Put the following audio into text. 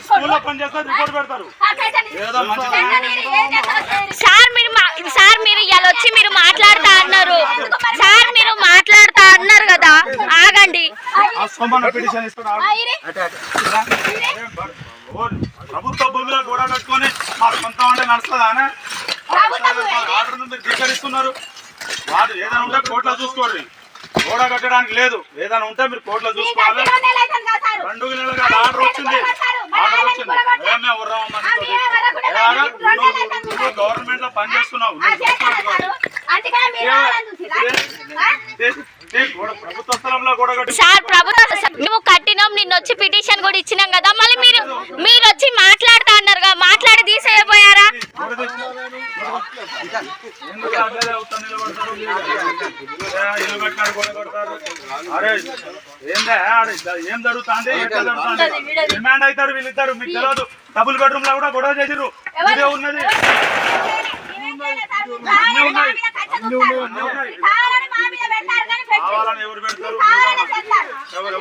స్కూల్లో పనిచేస్తారు రిపోర్ట్ పెడతారు. సార్ మీరు ఇవాళ వచ్చి మీరు మాట్లాడుతా అన్నారు సార్, మీరు మాట్లాడుతా అన్నారు కదా, ఆగండి. ప్రభుత్వ భూమిలో గోడ కట్టుకొని మాకు కొంత ఉంటే నడుస్తుందా? ఆర్డర్ నుండి ధిక్కరిస్తున్నారు. వాడు ఏదైనా ఉంటే కోర్టులో చూసుకోండి. గోడ కట్టడానికి లేదు, ఏదైనా ఉంటే మీరు కోర్టులో చూసుకోవాలి. 2 నెలలుగా ఆర్డర్ వచ్చింది. గవర్నమెంట్ లో పనిచేస్తున్నావు, ప్రభుత్వ స్థలంలో గోడ కట్టి సార్ ప్రభుత్వం మేము కట్టినాం, నిన్న వచ్చి పిటిషన్ కూడా ఇచ్చినాం కదా, మళ్ళీ మీరు వచ్చి మాట్లాడుతా అన్నారు కదా, మాట్లాడి తీసేయబోయారా? ఇల్లు కట్టినాడు గోడ కడతారు. అరే ఏందా ఏం జరుగుతుంది? డిమాండ్ అవుతారు వీళ్ళిద్దరు, మీకు తెలియదు. డబుల్ బెడ్రూమ్ లో కూడా గొడవ చేసిర్రు. ఇదే ఉన్నది, కావాలని ఎవరు పెడతారు? ఎవరు